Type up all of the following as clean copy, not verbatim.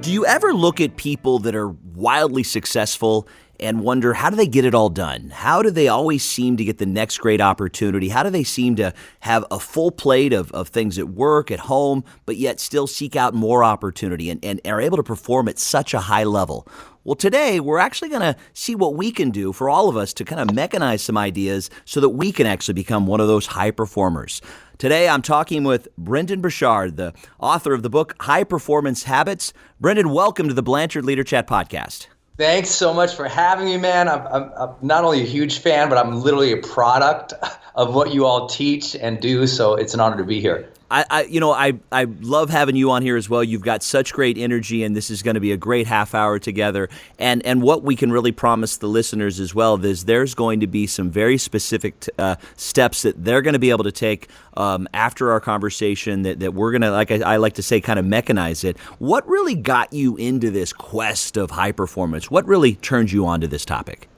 Do you ever look at people that are wildly successful and wonder, how do they get it all done? How do they always seem to get the next great opportunity? How do they seem to have a full plate of things at work, at home, but yet still seek out more opportunity and are able to perform at such a high level? Well, today we're actually going to see what we can do for all of us to kind of mechanize some ideas so that we can actually become one of those high performers. Today I'm talking with Brendon Burchard, the author of the book High Performance Habits. Brendon, welcome to the Blanchard LeaderChat podcast. Thanks so much for having me, man. I'm not only a huge fan, but I'm literally a product of what you all teach and do, so it's an honor to be here. I love having you on here as well. You've got such great energy, and this is going to be a great half hour together. And what we can really promise the listeners as well is there's going to be some very specific steps that they're going to be able to take after our conversation that we're going to, like I like to say, kind of mechanize it. What really got you into this quest of high performance? What really turned you on to this topic?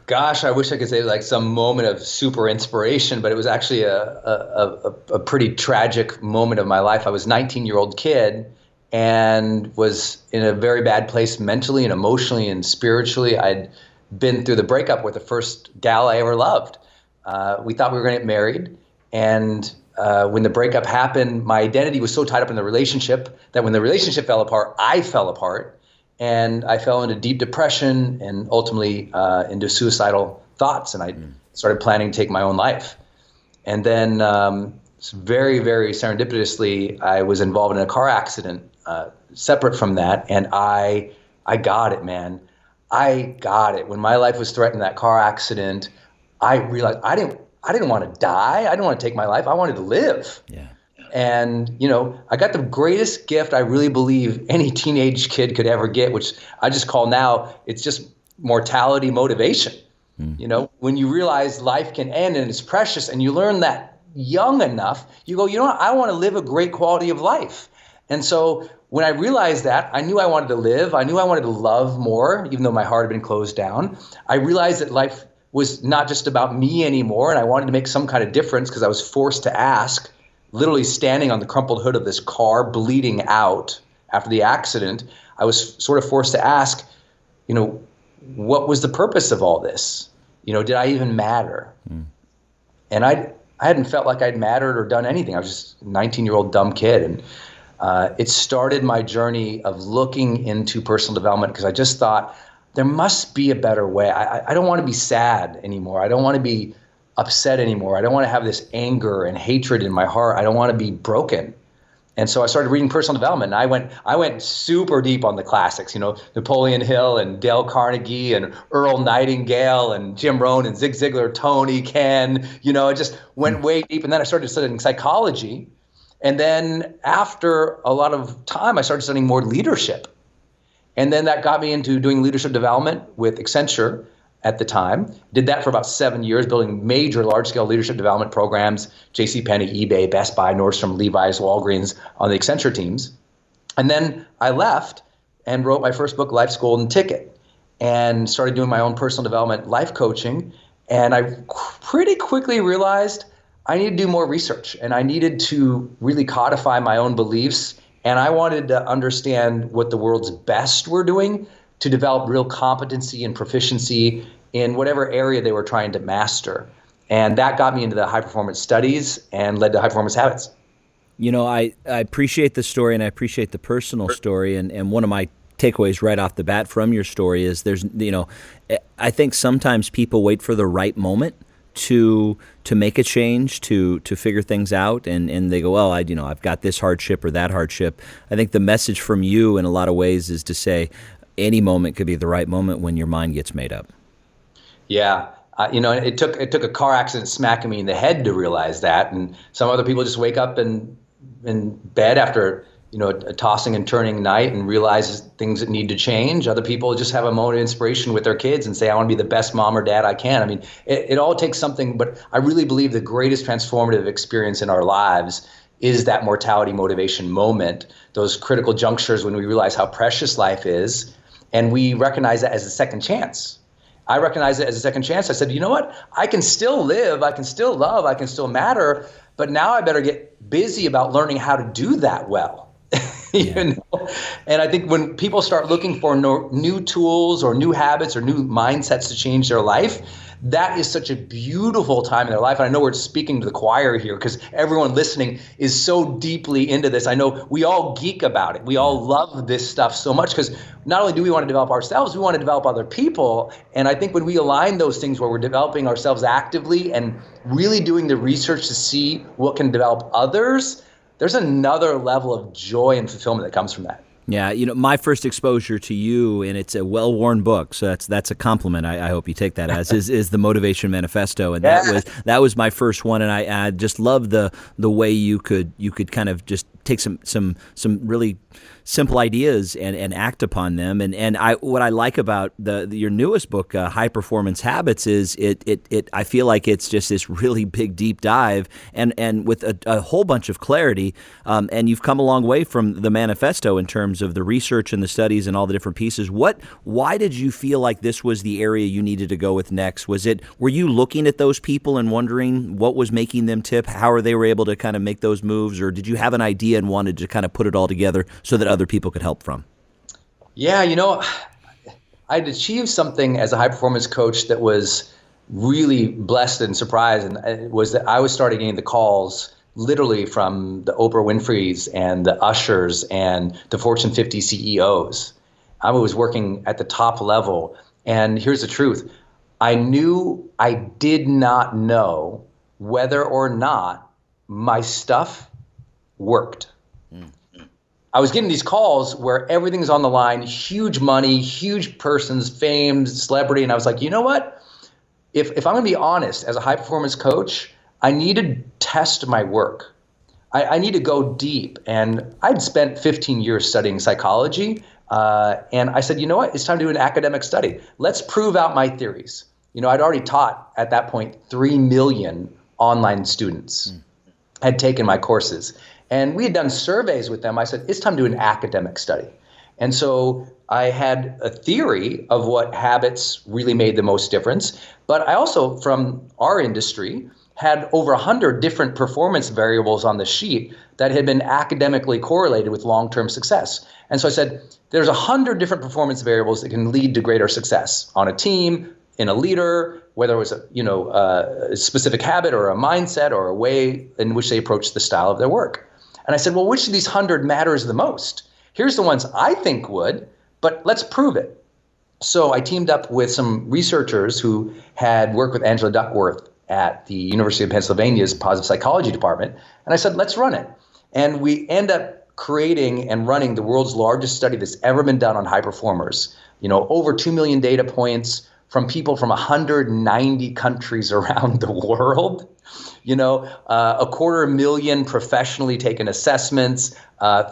Gosh, I wish I could say like some moment of super inspiration, but it was actually a pretty tragic moment of my life. I was a 19-year-old kid and was in a very bad place mentally and emotionally and spiritually. I'd been through the breakup with the first gal I ever loved. We thought we were going to get married, and when the breakup happened, my identity was so tied up in the relationship that when the relationship fell apart, I fell apart. And I fell into deep depression and ultimately into suicidal thoughts. And I started planning to take my own life. And then very, very serendipitously, I was involved in a car accident separate from that. And I got it, man. I got it. When my life was threatened in that car accident, I realized I didn't want to die. I didn't want to take my life. I wanted to live. Yeah. And, I got the greatest gift I really believe any teenage kid could ever get, which I just call now, it's just mortality motivation. When you realize life can end and it's precious and you learn that young enough, you go, I want to live a great quality of life. And so when I realized that, I knew I wanted to live. I knew I wanted to love more, even though my heart had been closed down. I realized that life was not just about me anymore, and I wanted to make some kind of difference because I was forced to ask. Literally standing on the crumpled hood of this car, bleeding out after the accident, I was sort of forced to ask, what was the purpose of all this? Did I even matter? And I hadn't felt like I'd mattered or done anything. I was just a 19-year-old dumb kid. And it started my journey of looking into personal development because I just thought there must be a better way. I don't want to be sad anymore. I don't want to be upset anymore. I don't want to have this anger and hatred in my heart. I don't want to be broken. And so I started reading personal development. And I went super deep on the classics, Napoleon Hill and Dale Carnegie and Earl Nightingale and Jim Rohn and Zig Ziglar, Tony, Ken, I just went way deep. And then I started studying psychology. And then after a lot of time, I started studying more leadership. And then that got me into doing leadership development with Accenture at the time. Did that for about 7 years, building major large-scale leadership development programs, JCPenney, eBay, Best Buy, Nordstrom, Levi's, Walgreens on the Accenture teams. And then I left and wrote my first book, Life's Golden Ticket, and started doing my own personal development life coaching. And I pretty quickly realized I needed to do more research, and I needed to really codify my own beliefs. And I wanted to understand what the world's best were doing to develop real competency and proficiency in whatever area they were trying to master. And that got me into the high performance studies and led to high performance habits. I appreciate the story and I appreciate the personal story. And one of my takeaways right off the bat from your story is I think sometimes people wait for the right moment to make a change, to figure things out, and they go, well, I've got this hardship or that hardship. I think the message from you in a lot of ways is to say, any moment could be the right moment when your mind gets made up. Yeah. It took a car accident smacking me in the head to realize that. And some other people just wake up in bed after, a tossing and turning night and realize things that need to change. Other people just have a moment of inspiration with their kids and say, I want to be the best mom or dad I can. I mean, it all takes something, but I really believe the greatest transformative experience in our lives is that mortality motivation moment, those critical junctures when we realize how precious life is. And we recognize that as a second chance. I recognize it as a second chance. I said, you know what? I can still live. I can still love. I can still matter. But now I better get busy about learning how to do that well. you know? And I think when people start looking for new tools or new habits or new mindsets to change their life, that is such a beautiful time in their life. And I know we're speaking to the choir here because everyone listening is so deeply into this. I know we all geek about it. We all love this stuff so much because not only do we want to develop ourselves, we want to develop other people. And I think when we align those things where we're developing ourselves actively and really doing the research to see what can develop others, there's another level of joy and fulfillment that comes from that. Yeah, my first exposure to you, and it's a well-worn book, so that's a compliment. I hope you take that as is the Motivation Manifesto, and that was my first one, and I just love the way you could kind of just take some really simple ideas and act upon them. And what I like about your newest book, High Performance Habits, is it I feel like it's just this really big deep dive and with a whole bunch of clarity. And you've come a long way from the manifesto in terms of the research and the studies and all the different pieces. Why did you feel like this was the area you needed to go with next? Were you looking at those people and wondering what was making them tip, how they were able to kind of make those moves, or did you have an idea and wanted to kind of put it all together so that other people could help from? Yeah, I'd achieved something as a high performance coach that was really blessed and surprised, and it was that I was starting getting the calls literally from the Oprah Winfreys and the Ushers and the Fortune 50 CEOs. I was working at the top level, and here's the truth. I knew I did not know whether or not my stuff worked. I was getting these calls where everything's on the line, huge money, huge persons, fame, celebrity. And I was like, you know what? If I'm going to be honest, as a high performance coach, I need to test my work. I need to go deep. And I'd spent 15 years studying psychology. And I said, you know what? It's time to do an academic study. Let's prove out my theories. I'd already taught at that point 3 million online students had taken my courses. And we had done surveys with them. I said, it's time to do an academic study. And so I had a theory of what habits really made the most difference. But I also, from our industry, had over 100 different performance variables on the sheet that had been academically correlated with long-term success. And so I said, there's 100 different performance variables that can lead to greater success on a team, in a leader, whether it was a specific habit or a mindset or a way in which they approach the style of their work. And I said, well, which of these 100 matters the most? Here's the ones I think would, but let's prove it. So I teamed up with some researchers who had worked with Angela Duckworth at the University of Pennsylvania's Positive Psychology Department. And I said, let's run it. And we end up creating and running the world's largest study that's ever been done on high performers. Over 2 million data points from people from 190 countries around the world. 250,000 professionally taken assessments,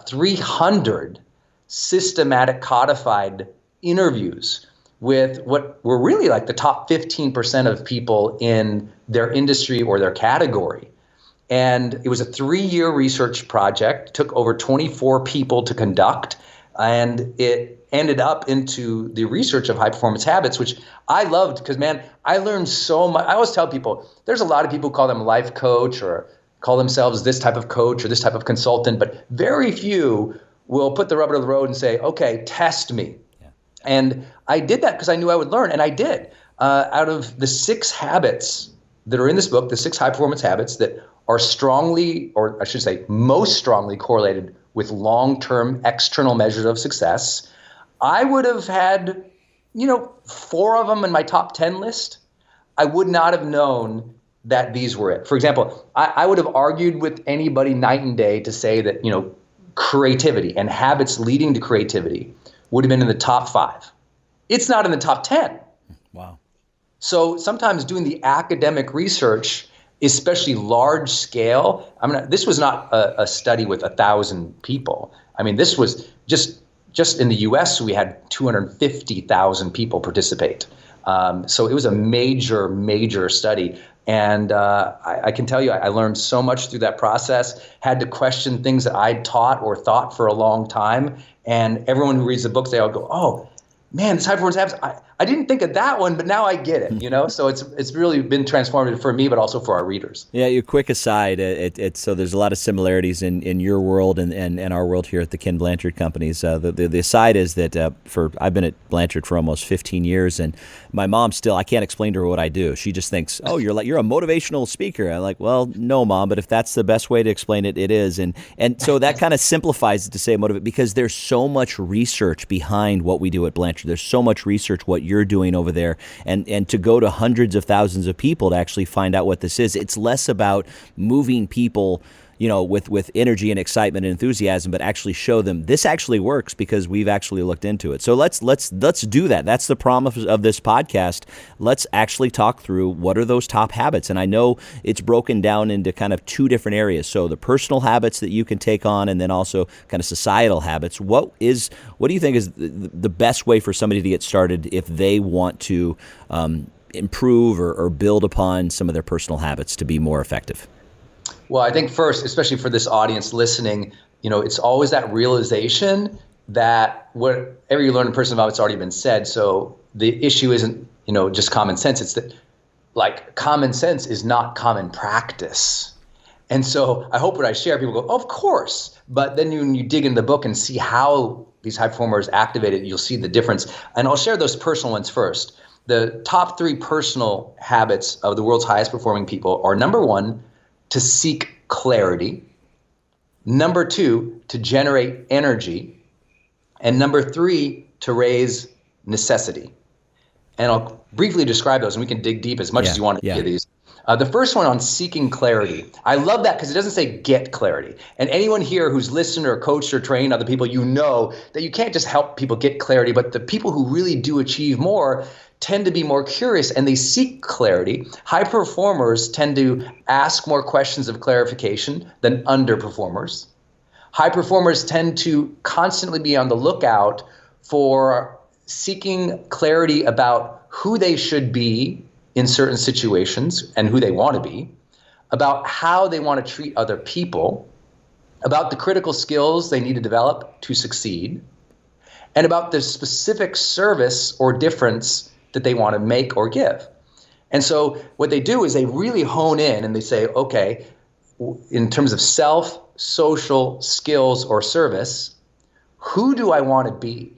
300 systematic codified interviews with what were really like the top 15% of people in their industry or their category. And it was a 3-year research project, took over 24 people to conduct, and it ended up into the research of high performance habits, which I loved because, man, I learned so much. I always tell people, there's a lot of people who call them life coach or call themselves this type of coach or this type of consultant, but very few will put the rubber to the road and say, okay, test me. Yeah. And I did that because I knew I would learn, and I did. Out of the 6 habits that are in this book, the 6 high performance habits that are strongly, or I should say most strongly correlated with long-term external measures of success, I would have had, 4 of them in my top 10 list. I would not have known that these were it. For example, I would have argued with anybody night and day to say that, creativity and habits leading to creativity would have been in the top 5. It's not in the top 10. Wow. So sometimes doing the academic research, especially large scale, this was not a study with 1,000 people. This was just in the US, we had 250,000 people participate. So it was a major, major study. And I can tell you, I learned so much through that process, had to question things that I'd taught or thought for a long time. And everyone who reads the books, they all go, oh, man, this high performance habits, I didn't think of that one, but now I get it, So it's really been transformative for me, but also for our readers. Yeah, your quick aside, so there's a lot of similarities in your world and our world here at the Ken Blanchard companies. The aside is that I've been at Blanchard for almost 15 years, and my mom still, I can't explain to her what I do. She just thinks, oh, you're a motivational speaker. I'm like, well, no, Mom, but if that's the best way to explain it, it is. And so that kind of simplifies it to say motivate, because there's so much research behind what we do at Blanchard. There's so much research what you're doing over there, and to go to hundreds of thousands of people to actually find out what this is. It's less about moving people, with energy and excitement and enthusiasm, but actually show them this actually works because we've actually looked into it. So let's do that. That's the promise of this podcast. Let's actually talk through what are those top habits. And I know it's broken down into kind of two different areas. So the personal habits that you can take on, and then also kind of societal habits. What do you think is the best way for somebody to get started if they want to improve or build upon some of their personal habits to be more effective? Well, I think first, especially for this audience listening, it's always that realization that whatever you learn in personal development, it's already been said. So the issue isn't, just common sense. It's that common sense is not common practice. And so I hope what I share, people go, oh, of course. But then when you dig in the book and see how these high performers activate it, you'll see the difference. And I'll share those personal ones first. The top 3 personal habits of the world's highest performing people are, number 1, to seek clarity, number 2, to generate energy, and number 3, to raise necessity. And I'll briefly describe those, and we can dig deep as much as you want to into these. The first one on seeking clarity. I love that because it doesn't say get clarity. And anyone here who's listened or coached or trained other people, that you can't just help people get clarity, but the people who really do achieve more tend to be more curious and they seek clarity. High performers tend to ask more questions of clarification than underperformers. High performers tend to constantly be on the lookout for seeking clarity about who they should be in certain situations and who they want to be, about how they want to treat other people, about the critical skills they need to develop to succeed, and about the specific service or difference that they want to make or give. And so what they do is they really hone in and they say, okay, in terms of self, social, skills, or service, who do I want to be?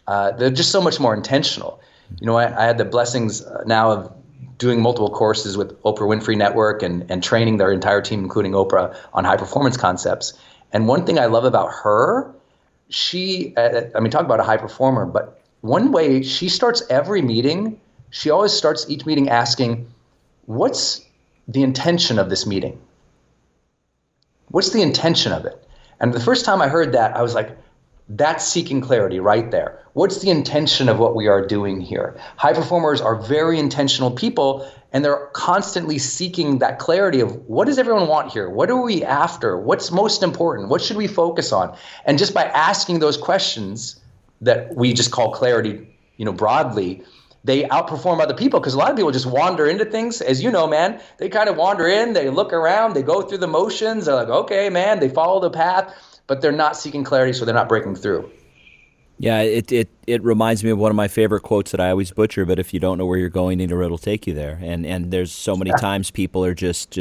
They're just so much more intentional. I had the blessings now of doing multiple courses with Oprah Winfrey Network and training their entire team, including Oprah, on high performance concepts. And one thing I love about her, talk about a high performer, but one way she starts every meeting, she always starts each meeting asking, what's the intention of this meeting? What's the intention of it? And the first time I heard that, I was like, that's seeking clarity right there. What's the intention of what we are doing here? High performers are very intentional people, and they're constantly seeking that clarity of what does everyone want here? What are we after? What's most important? What should we focus on? And just by asking those questions that we just call clarity, broadly, they outperform other people, because a lot of people just wander into things. As you know, man, they kind of wander in, they look around, they go through the motions. They're like, okay, man, they follow the path, but they're not seeking clarity, so they're not breaking through. Yeah, it reminds me of one of my favorite quotes that I always butcher, but if you don't know where you're going, it'll take you there. And there's so many times people are just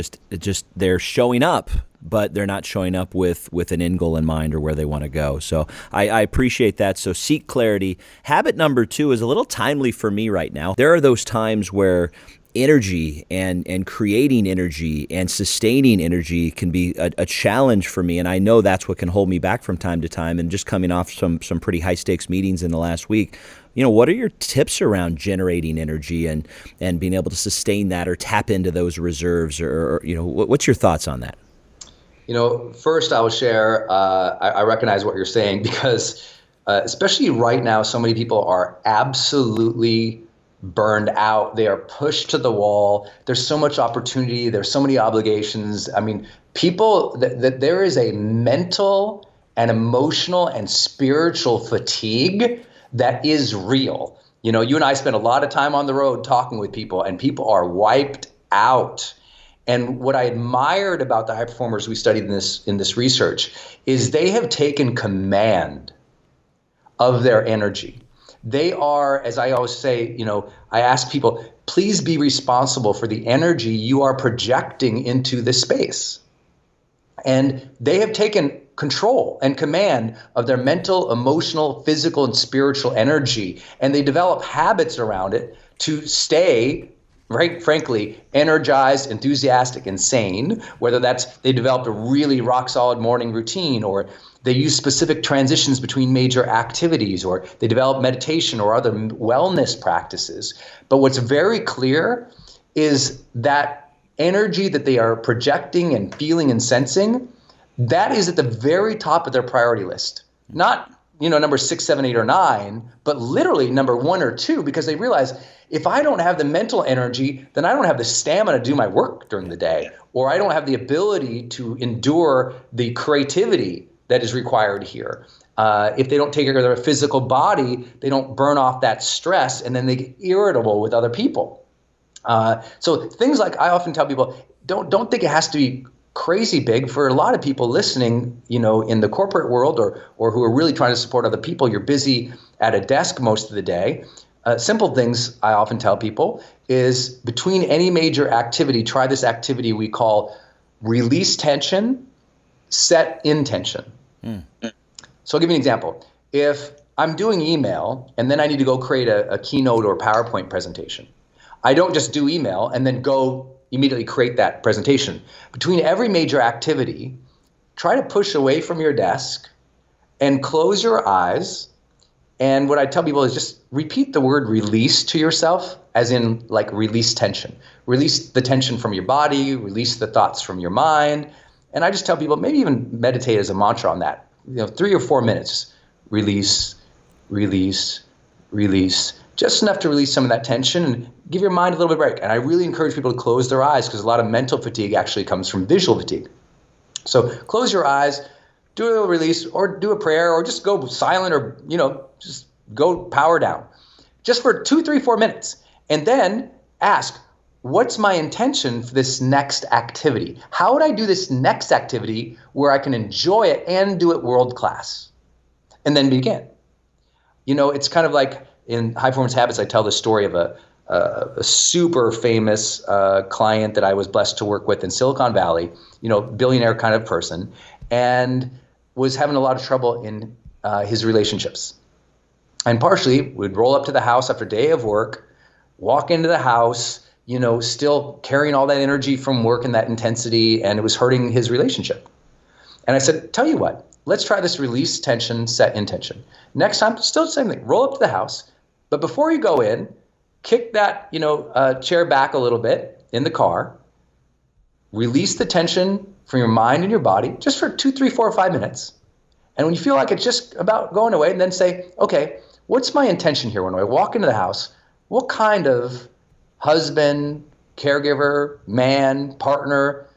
they're showing up, but they're not showing up with an end goal in mind or where they want to go. So I appreciate that. So seek clarity. Habit number 2 is a little timely for me right now. There are those times where energy and creating energy and sustaining energy can be a challenge for me. And I know that's what can hold me back from time to time. And just coming off some pretty high stakes meetings in the last week, what are your tips around generating energy and being able to sustain that or tap into those reserves or what's your thoughts on that? First I will share, I recognize what you're saying because especially right now, so many people are absolutely burned out. They are pushed to the wall. There's so much opportunity. There's so many obligations. I mean, people, that there is a mental and emotional and spiritual fatigue that is real. You and I spend a lot of time on the road talking with people, and people are wiped out. And what I admired about the high performers we studied in this research is they have taken command of their energy. They are, as I always say, I ask people, please be responsible for the energy you are projecting into this space. And they have taken control and command of their mental, emotional, physical, and spiritual energy. And they develop habits around it to stay, right, frankly, energized, enthusiastic, and sane, whether that's they developed a really rock solid morning routine, or they use specific transitions between major activities, or they develop meditation or other wellness practices. But what's very clear is that energy that they are projecting and feeling and sensing, that is at the very top of their priority list. Not, number 6, 7, 8, or 9, but literally number 1 or 2, because they realize if I don't have the mental energy, then I don't have the stamina to do my work during the day, or I don't have the ability to endure the creativity that is required here. If they don't take care of their physical body, they don't burn off that stress, and then they get irritable with other people. So things like, I often tell people, don't think it has to be crazy big. For a lot of people listening, in the corporate world or who are really trying to support other people, you're busy at a desk most of the day. Simple things I often tell people is between any major activity, try this activity we call release tension, set intention. So I'll give you an example. If I'm doing email and then I need to go create a keynote or PowerPoint presentation, I don't just do email and then go immediately create that presentation. Between every major activity, try to push away from your desk and close your eyes. And what I tell people is just repeat the word release to yourself, as in like release tension. Release the tension from your body, release the thoughts from your mind. And I just tell people, maybe even meditate as a mantra on that. 3 or 4 minutes. Release, release, release. Just enough to release some of that tension and give your mind a little bit of a break. And I really encourage people to close their eyes, because a lot of mental fatigue actually comes from visual fatigue. So close your eyes, do a little release, or do a prayer, or just go silent, or, just go power down. Just for 2, 3, 4 minutes. And then ask, what's my intention for this next activity? How would I do this next activity where I can enjoy it and do it world class? And then begin. It's kind of like in High Performance Habits, I tell the story of a super famous client that I was blessed to work with in Silicon Valley, billionaire kind of person, and was having a lot of trouble in his relationships. And partially would roll up to the house after a day of work, walk into the house, still carrying all that energy from work and that intensity, and it was hurting his relationship. And I said, tell you what, let's try this release tension, set intention. Next time, still the same thing, roll up to the house, but before you go in, kick that, chair back a little bit in the car, release the tension from your mind and your body just for 2, 3, 4, 5 minutes. And when you feel like it's just about going away, then say, okay, what's my intention here when I walk into the house? What kind of husband, caregiver, man, partner,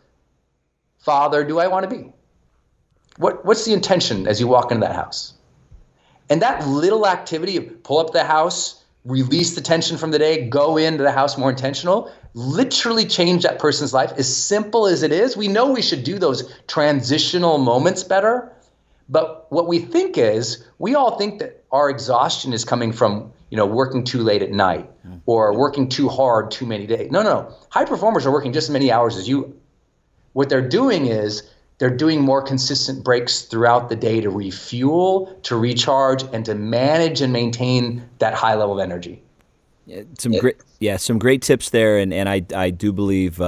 father do I want to be? What's the intention as you walk into that house? And that little activity of pull up the house, release the tension from the day, go into the house more intentional, literally change that person's life. As simple as it is, we know we should do those transitional moments better. But what we think is, we all think that our exhaustion is coming from, working too late at night or working too hard too many days. No. High performers are working just as many hours as you. What they're doing is they're doing more consistent breaks throughout the day to refuel, to recharge, and to manage and maintain that high level of energy. Some great tips there, and I do believe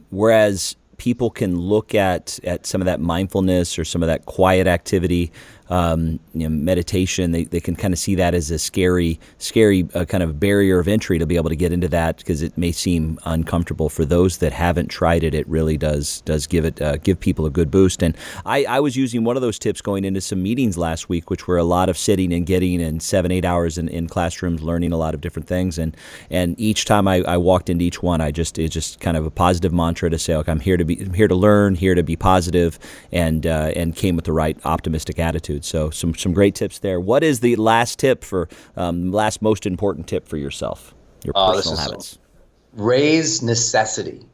whereas people can look at some of that mindfulness or some of that quiet activity, meditation, they can kind of see that as a scary kind of barrier of entry to be able to get into that, because it may seem uncomfortable. For those that haven't tried it, it really does give people a good boost. And I was using one of those tips going into some meetings last week, which were a lot of sitting and getting in 7-8 hours in classrooms, learning a lot of different things. And each time I walked into each one, it's just kind of a positive mantra to say, okay, I'm here to learn, here to be positive, and came with the right optimistic attitude. So some great tips there. What is the last tip last most important tip for yourself, your personal habits? Raise necessity.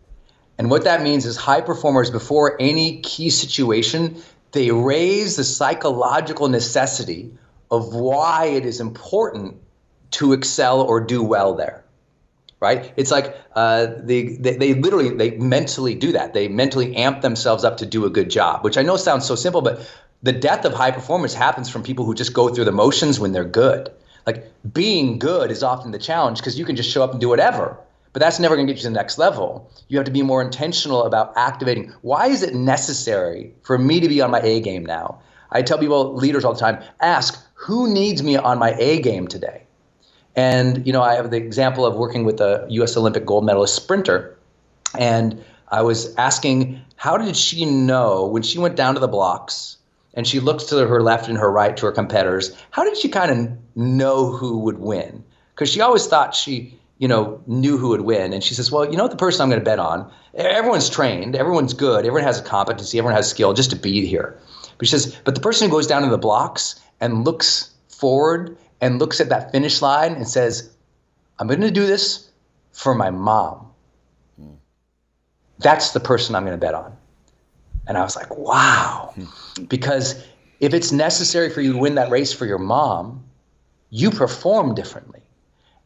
And what that means is high performers, before any key situation, they raise the psychological necessity of why it is important to excel or do well there, right? It's like they mentally do that. They mentally amp themselves up to do a good job, which I know sounds so simple, but the death of high performance happens from people who just go through the motions when they're good. Like being good is often the challenge because you can just show up and do whatever, but that's never going to get you to the next level. You have to be more intentional about activating. Why is it necessary for me to be on my A game now? I tell people, leaders all the time, ask, who needs me on my A game today? And, I have the example of working with a U.S. Olympic gold medalist sprinter. And I was asking, how did she know when she went down to the blocks and she looked to her left and her right to her competitors, how did she kind of know who would win? Because she always thought she, knew who would win. And she says, well, the person I'm going to bet on, everyone's trained, everyone's good, everyone has a competency, everyone has skill just to be here. But she says, but the person who goes down to the blocks and looks forward and looks at that finish line and says, I'm going to do this for my mom. That's the person I'm going to bet on. And I was like, wow. Because if it's necessary for you to win that race for your mom, you perform differently.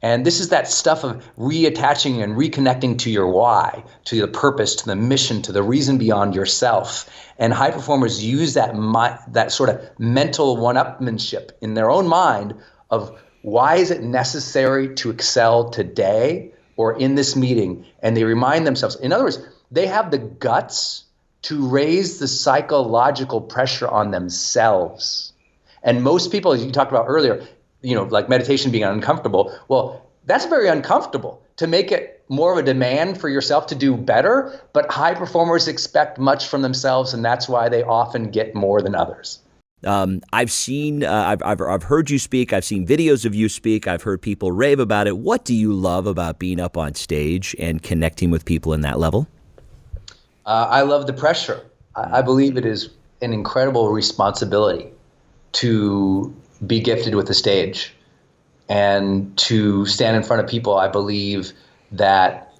And this is that stuff of reattaching and reconnecting to your why, to the purpose, to the mission, to the reason beyond yourself. And high performers use that sort of mental one-upmanship in their own mind of why is it necessary to excel today or in this meeting? And they remind themselves, in other words, they have the guts to raise the psychological pressure on themselves. And most people, as you talked about earlier, like meditation being uncomfortable. Well, that's very uncomfortable to make it more of a demand for yourself to do better. But high performers expect much from themselves, and that's why they often get more than others. I've seen, I've heard you speak. I've seen videos of you speak. I've heard people rave about it. What do you love about being up on stage and connecting with people in that level? I love the pressure. I believe it is an incredible responsibility to be gifted with the stage and to stand in front of people. I believe that,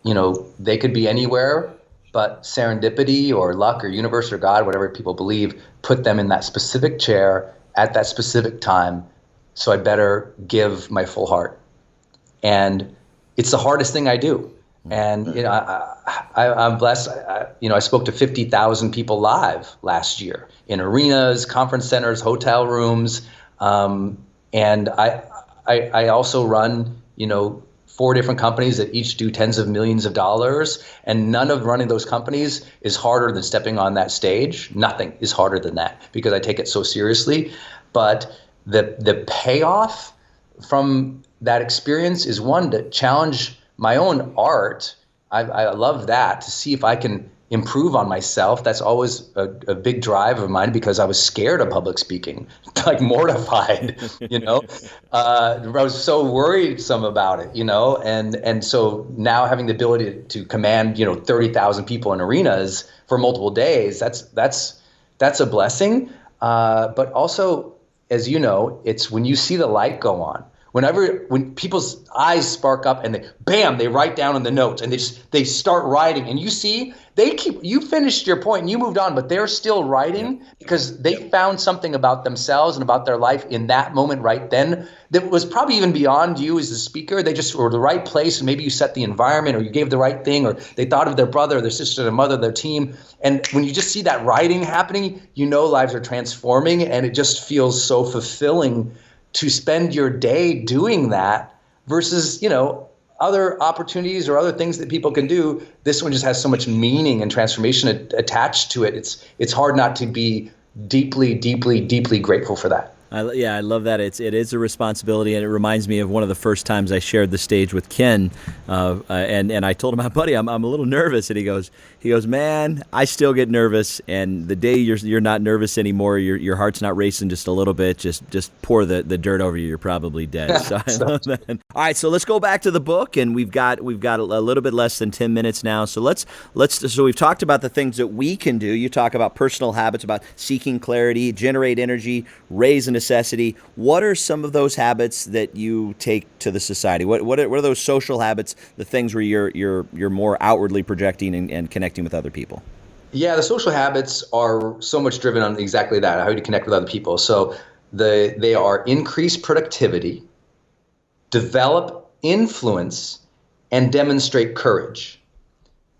they could be anywhere, but serendipity or luck or universe or God, whatever people believe, put them in that specific chair at that specific time. So I better give my full heart. And it's the hardest thing I do. And, I'm blessed. I spoke to 50,000 people live last year in arenas, conference centers, hotel rooms. And I also run, 4 different companies that each do tens of millions of dollars. And none of running those companies is harder than stepping on that stage. Nothing is harder than that because I take it so seriously. But the payoff from that experience is one to challenge my own art. I love that, to see if I can improve on myself. That's always a big drive of mine because I was scared of public speaking, like mortified, I was so worrisome about it, and so now having the ability to command, 30,000 people in arenas for multiple days, that's a blessing. But also, as you know, it's when you see the light go on. When people's eyes spark up and they write down in the notes and they start writing, and you see you finished your point and you moved on, but they're still writing because they found something about themselves and about their life in that moment right then that was probably even beyond you as the speaker. They just were the right place, and maybe you set the environment or you gave the right thing, or they thought of their brother, their sister, their mother, their team. And when you just see that writing happening, lives are transforming, and it just feels so fulfilling to spend your day doing that versus, other opportunities or other things that people can do. This one just has so much meaning and transformation attached to it. It's hard not to be deeply, deeply, deeply grateful for that. I love that. It is a responsibility, and it reminds me of one of the first times I shared the stage with Ken, and I told him, buddy, I'm a little nervous, and he goes, man, I still get nervous, and the day you're not nervous anymore, your heart's not racing just a little bit, just pour the dirt over you, you're probably dead. So I love that. All right, so let's go back to the book, and we've got a little bit less than 10 minutes now. So so we've talked about the things that we can do. You talk about personal habits, about seeking clarity, generate energy, raise a necessity. What are some of those habits that you take to the society? What are those social habits, the things where you're more outwardly projecting and connecting with other people? Yeah, the social habits are so much driven on exactly that, how you connect with other people. So They are increase productivity, develop influence, and demonstrate courage.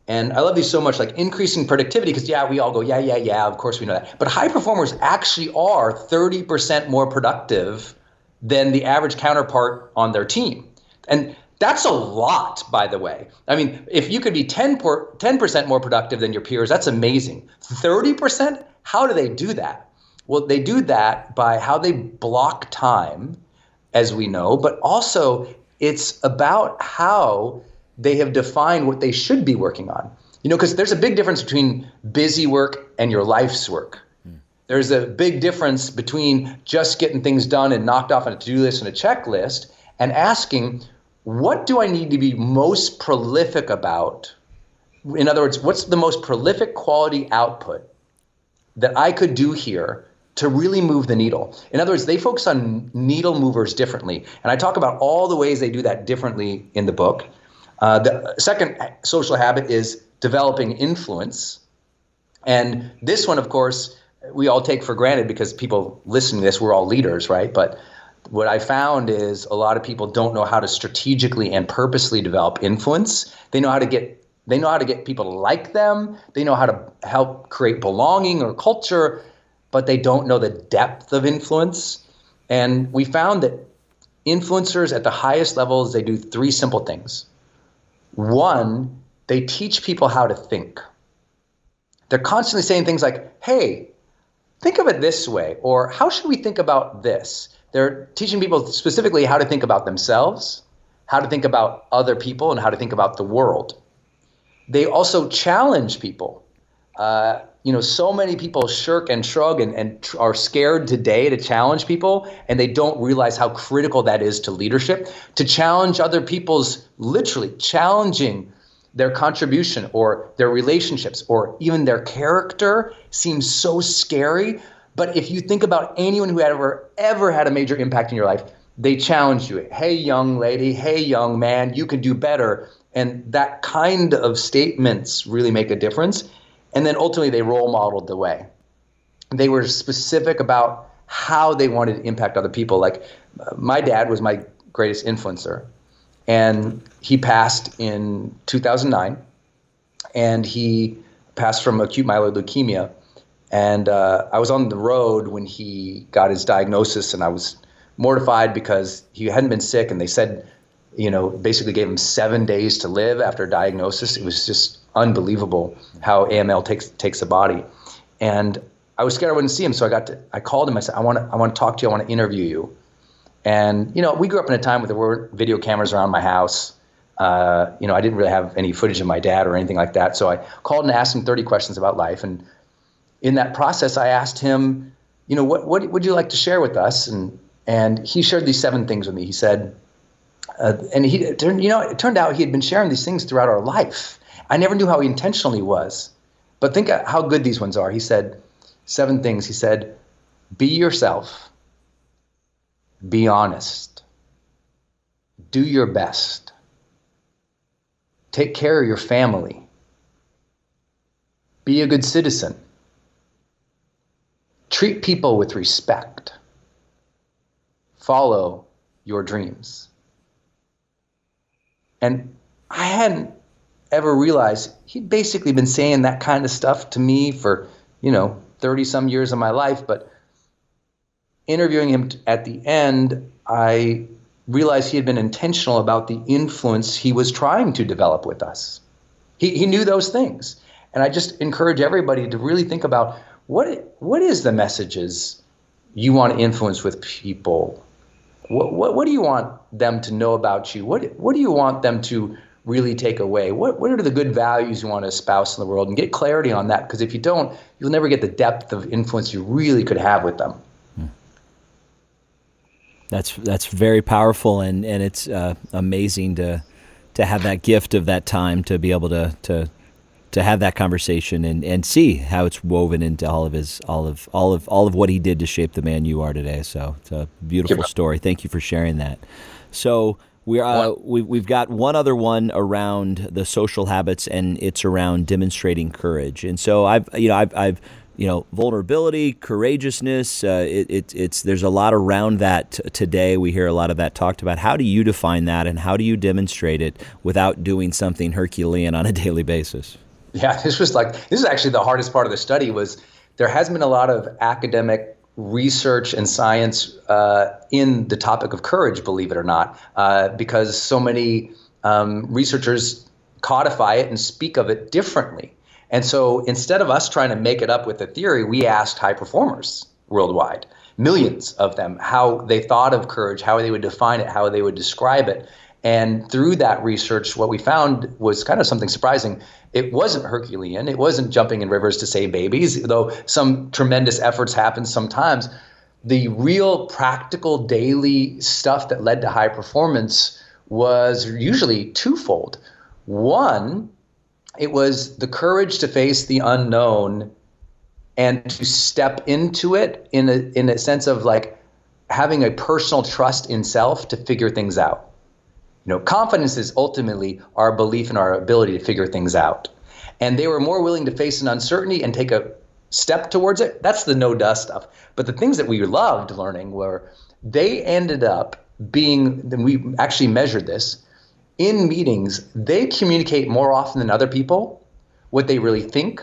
And I love these so much, like increasing productivity, because we all go, yeah, of course we know that. But high performers actually are 30% more productive than the average counterpart on their team. And that's a lot, by the way. I mean, if you could be 10% more productive than your peers, that's amazing. 30%? How do they do that? Well, they do that by how they block time, as we know, but also it's about how they have defined what they should be working on. Because there's a big difference between busy work and your life's work. There's a big difference between just getting things done and knocked off on a to-do list and a checklist and asking, what do I need to be most prolific about? In other words, what's the most prolific quality output that I could do here to really move the needle? In other words, they focus on needle movers differently. And I talk about all the ways they do that differently in the book. The second social habit is developing influence. And this one, of course, we all take for granted because people listening to this, we're all leaders, right? But what I found is a lot of people don't know how to strategically and purposely develop influence. They know how to get people to like them. They know how to help create belonging or culture, but they don't know the depth of influence. And we found that influencers at the highest levels, they do three simple things. One, they teach people how to think. They're constantly saying things like, hey, think of it this way, or how should we think about this? They're teaching people specifically how to think about themselves, how to think about other people, and how to think about the world. They also challenge people. So many people shirk and shrug and are scared today to challenge people, and they don't realize how critical that is to leadership. To challenge other people's, literally challenging their contribution or their relationships or even their character seems so scary. But if you think about anyone who had ever had a major impact in your life, they challenge you. Hey, young lady, hey, young man, you can do better. And that kind of statements really make a difference. And then ultimately, they role modeled the way. They were specific about how they wanted to impact other people. Like my dad was my greatest influencer. And he passed in 2009. And he passed from acute myeloid leukemia. And I was on the road when he got his diagnosis, and I was mortified because he hadn't been sick. And they said, basically gave him 7 days to live after a diagnosis. It was just unbelievable how AML takes the body. And I was scared I wouldn't see him. So I called him. I said, I want to talk to you. I want to interview you. And, we grew up in a time where there weren't video cameras around my house. I didn't really have any footage of my dad or anything like that. So I called and asked him 30 questions about life. And in that process, I asked him, what would you like to share with us? And he shared these 7 things with me. He said, it turned out he had been sharing these things throughout our life. I never knew how intentional he was. But think how good these ones are. He said 7 things. He said, be yourself. Be honest. Do your best. Take care of your family. Be a good citizen. Treat people with respect. Follow your dreams. And I hadn't ever realized he'd basically been saying that kind of stuff to me for, 30 some years of my life. But interviewing him at the end, I realized he had been intentional about the influence he was trying to develop with us. He knew those things. And I just encourage everybody to really think about what is the messages you want to influence with people? What do you want them to know about you? What do you want them to really take away? What are the good values you want to espouse in the world? And get clarity on that, because if you don't, you'll never get the depth of influence you really could have with them. That's very powerful, and it's amazing to have that gift of that time to be able to have that conversation and see how it's woven into all of what he did to shape the man you are today. So it's a beautiful story. Thank you for sharing that. So we've got one other one around the social habits, and it's around demonstrating courage. And so I've vulnerability, courageousness. There's a lot around that today. We hear a lot of that talked about. How do you define that, and how do you demonstrate it without doing something Herculean on a daily basis? Yeah, this is actually the hardest part of the study. Was there has been a lot of academic research and science in the topic of courage, believe it or not, because so many researchers codify it and speak of it differently. And so instead of us trying to make it up with a theory, we asked high performers worldwide, millions of them, how they thought of courage, how they would define it, how they would describe it. And through that research, what we found was kind of something surprising. It wasn't Herculean. It wasn't jumping in rivers to save babies, though some tremendous efforts happen sometimes. The real practical daily stuff that led to high performance was usually twofold. One, it was the courage to face the unknown and to step into it in a sense of like having a personal trust in self to figure things out. Confidence is ultimately our belief in our ability to figure things out. And they were more willing to face an uncertainty and take a step towards it. That's the no dust stuff. But the things that we loved learning were they ended up being, and we actually measured this, in meetings, they communicate more often than other people what they really think,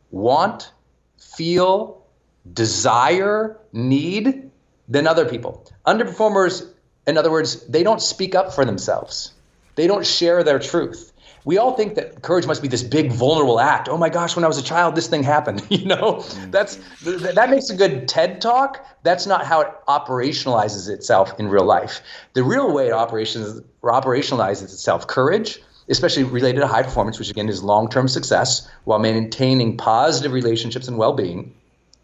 want, feel, desire, need than other people. Underperformers, in other words, they don't speak up for themselves. They don't share their truth. We all think that courage must be this big, vulnerable act. Oh my gosh, when I was a child, this thing happened. That makes a good TED talk. That's not how it operationalizes itself in real life. The real way it operationalizes itself, courage, especially related to high performance, which again is long-term success while maintaining positive relationships and well-being.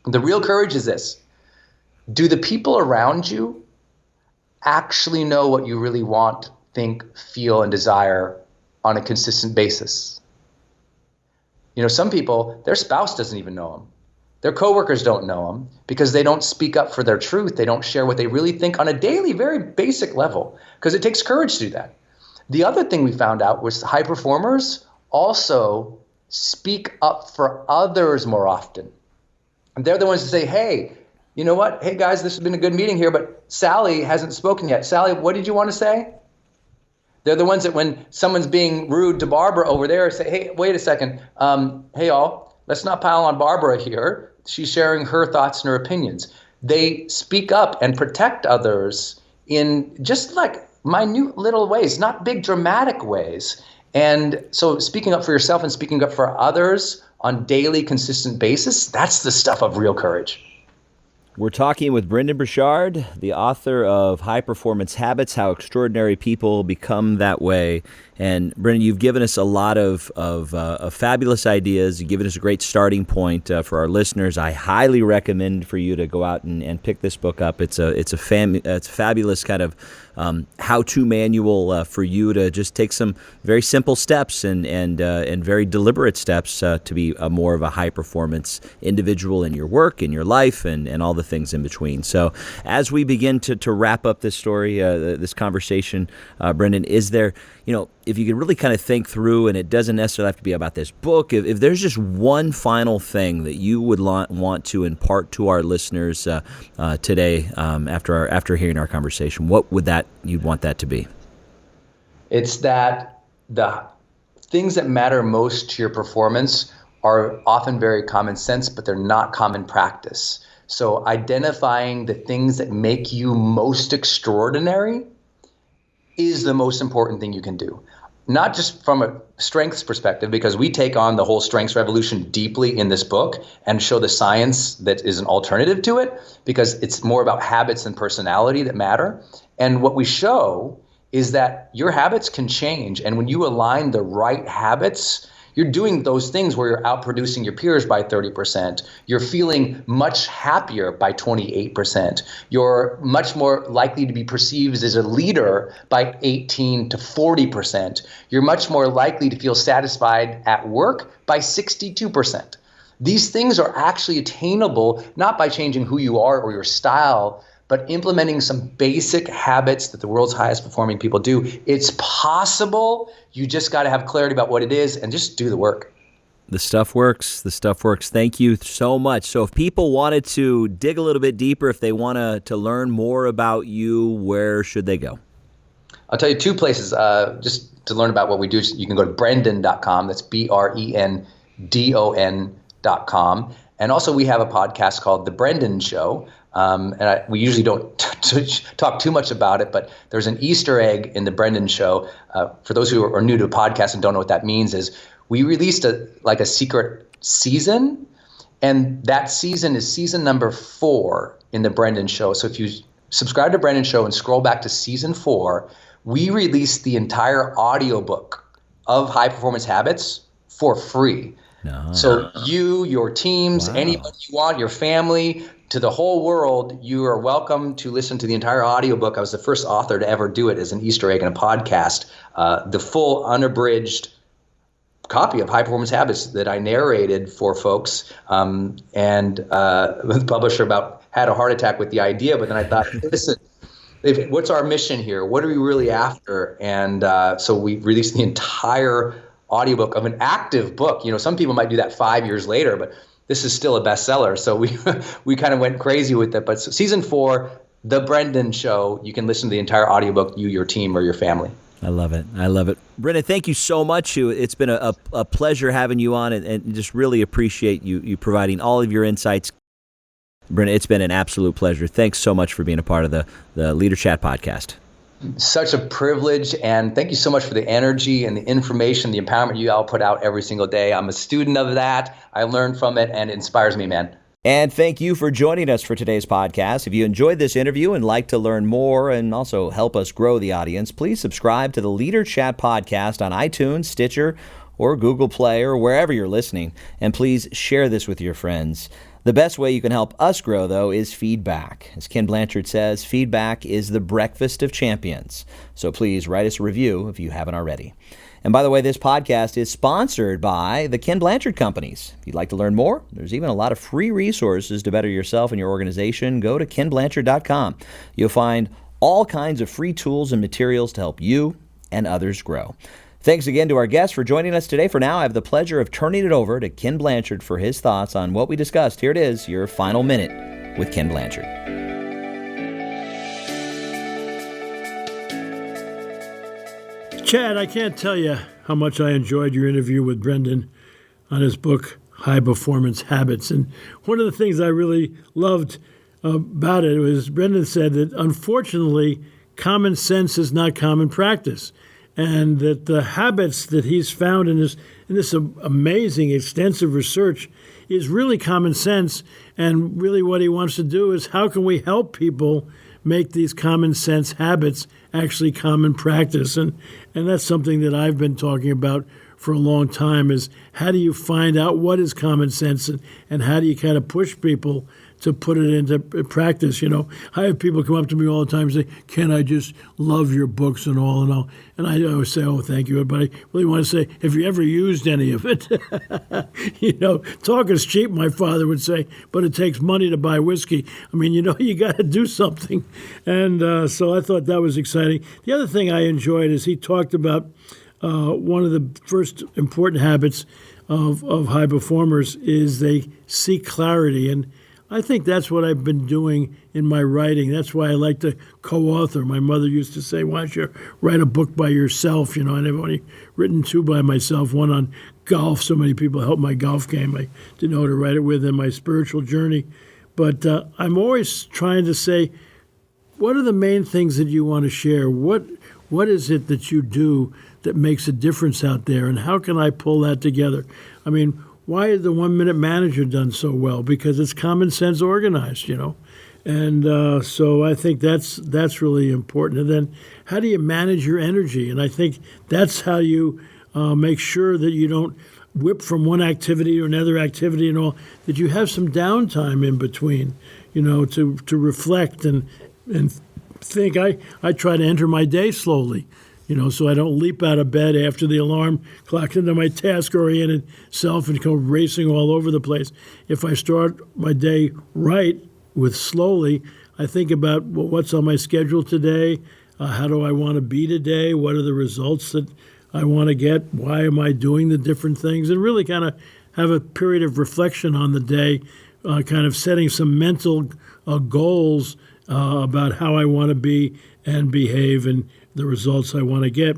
The real courage is this. Do the people around you actually know what you really want, think, feel, and desire on a consistent basis? Some people, their spouse doesn't even know them. Their coworkers don't know them because they don't speak up for their truth. They don't share what they really think on a daily, very basic level, because it takes courage to do that. The other thing we found out was high performers also speak up for others more often. And they're the ones that say, hey, you know what? Hey, guys, this has been a good meeting here, but Sally hasn't spoken yet. Sally, what did you want to say? They're the ones that when someone's being rude to Barbara over there, say, hey, wait a second. Hey, all, let's not pile on Barbara here. She's sharing her thoughts and her opinions. They speak up and protect others in just like minute little ways, not big dramatic ways. And so speaking up for yourself and speaking up for others on daily, consistent basis, that's the stuff of real courage. We're talking with Brendon Burchard, the author of High Performance Habits, How Extraordinary People Become That Way. And Brendon, you've given us a lot of fabulous ideas. You've given us a great starting point for our listeners. I highly recommend for you to go out and pick this book up. It's a fabulous kind of how-to manual for you to just take some very simple steps and very deliberate steps to be more of a high-performance individual in your work, in your life, and all the things in between. So as we begin to wrap up this story, this conversation, Brendon, is there, if you could really kind of think through, and it doesn't necessarily have to be about this book, if there's just one final thing that you would want to impart to our listeners today after hearing our conversation, what would you'd want that to be? It's that the things that matter most to your performance are often very common sense, but they're not common practice. So identifying the things that make you most extraordinary is the most important thing you can do. Not just from a strengths perspective, because we take on the whole strengths revolution deeply in this book and show the science that is an alternative to it, because it's more about habits and personality that matter. And what we show is that your habits can change. And when you align the right habits, you're doing those things where you're outproducing your peers by 30%. You're feeling much happier by 28%. You're much more likely to be perceived as a leader by 18 to 40%. You're much more likely to feel satisfied at work by 62%. These things are actually attainable not by changing who you are or your style, but implementing some basic habits that the world's highest performing people do. It's possible. You just got to have clarity about what it is and just do the work. The stuff works. The stuff works. Thank you so much. So if people wanted to dig a little bit deeper, if they want to learn more about you, where should they go? I'll tell you two places. Just to learn about what we do, you can go to brendon.com. That's BRENDON.com. And also we have a podcast called The Brendon Show. We usually don't talk too much about it, but there's an Easter egg in The Brendon Show. For those who are new to the podcast and don't know what that means, is we released a secret season, and that season is season number 4 in The Brendon Show. So if you subscribe to Brendon Show and scroll back to season 4, we released the entire audiobook of High Performance Habits for free. No. So you, your teams, anybody you want, your family, to the whole world, you are welcome to listen to the entire audiobook. I was the first author to ever do it as an Easter egg in a podcast. The full unabridged copy of High Performance Habits that I narrated for folks. And the publisher about had a heart attack with the idea, but then I thought, listen, what's our mission here? What are we really after? And so we released the entire audiobook of an active book. Some people might do that 5 years later, but this is still a bestseller. So we kind of went crazy with it. But season 4, The Brendon Show, you can listen to the entire audiobook, you, your team, or your family. I love it. I love it. Brendon, thank you so much. It's been a pleasure having you on, and just really appreciate you providing all of your insights. Brendon, it's been an absolute pleasure. Thanks so much for being a part of the LeaderChat podcast. Such a privilege, and thank you so much for the energy and the information, the empowerment you all put out every single day. I'm a student of that. I learn from it, and it inspires me, man. And thank you for joining us for today's podcast. If you enjoyed this interview and like to learn more and also help us grow the audience, please subscribe to the LeaderChat podcast on iTunes, Stitcher, or Google Play, or wherever you're listening. And please share this with your friends. The best way you can help us grow, though, is feedback. As Ken Blanchard says, feedback is the breakfast of champions. So please write us a review if you haven't already. And by the way, this podcast is sponsored by the Ken Blanchard Companies. If you'd like to learn more, there's even a lot of free resources to better yourself and your organization. Go to kenblanchard.com. You'll find all kinds of free tools and materials to help you and others grow. Thanks again to our guests for joining us today. For now, I have the pleasure of turning it over to Ken Blanchard for his thoughts on what we discussed. Here it is, your final minute with Ken Blanchard. Chad, I can't tell you how much I enjoyed your interview with Brendon on his book, High Performance Habits. And one of the things I really loved about it was Brendon said that, unfortunately, common sense is not common practice. And that the habits that he's found in this amazing, extensive research is really common sense. And really what he wants to do is, how can we help people make these common sense habits actually common practice? And that's something that I've been talking about for a long time, is how do you find out what is common sense, and how do you kind of push people to put it into practice? I have people come up to me all the time and say, Ken, I just love your books and all. And I always say, oh, thank you. But I really want to say, have you ever used any of it? Talk is cheap, my father would say, but it takes money to buy whiskey. You got to do something. And so I thought that was exciting. The other thing I enjoyed is he talked about one of the first important habits of high performers is they seek clarity. And I think that's what I've been doing in my writing. That's why I like to co-author. My mother used to say, why don't you write a book by yourself? And I've only written 2 by myself, one on golf. So many people helped my golf game. I didn't know who to write it with, and my spiritual journey. But I'm always trying to say, what are the main things that you want to share? What is it that you do that makes a difference out there? And how can I pull that together? Why is the 1 Minute Manager done so well? Because it's common sense organized, And so I think that's really important. And then how do you manage your energy? And I think that's how you make sure that you don't whip from one activity to another activity and all, that you have some downtime in between, to reflect and think. I try to enter my day slowly. So I don't leap out of bed after the alarm clock into my task-oriented self and go racing all over the place. If I start my day right with slowly, I think about what's on my schedule today, how do I want to be today, what are the results that I want to get, why am I doing the different things, and really kind of have a period of reflection on the day, kind of setting some mental goals about how I want to be and behave and the results I want to get.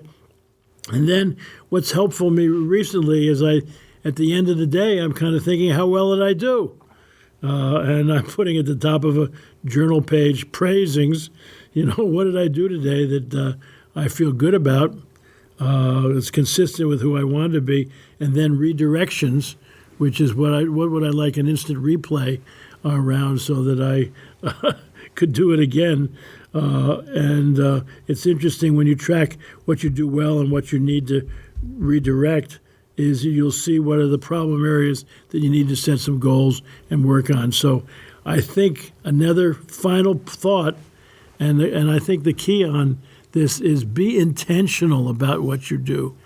And then what's helpful me recently is at the end of the day, I'm kind of thinking, how well did I do? And I'm putting at the top of a journal page praisings. What did I do today that I feel good about? It's consistent with who I want to be. And then redirections, which is what would I like an instant replay around so that I could do it again. And it's interesting when you track what you do well and what you need to redirect is you'll see what are the problem areas that you need to set some goals and work on. So I think another final thought, and I think the key on this is be intentional about what you do.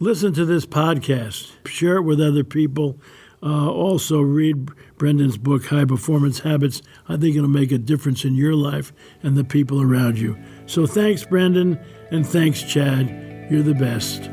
Listen to this podcast. Share it with other people. Also read Brendon's book, High Performance Habits. I think it'll make a difference in your life and the people around you. So thanks, Brendon, and thanks, Chad. You're the best.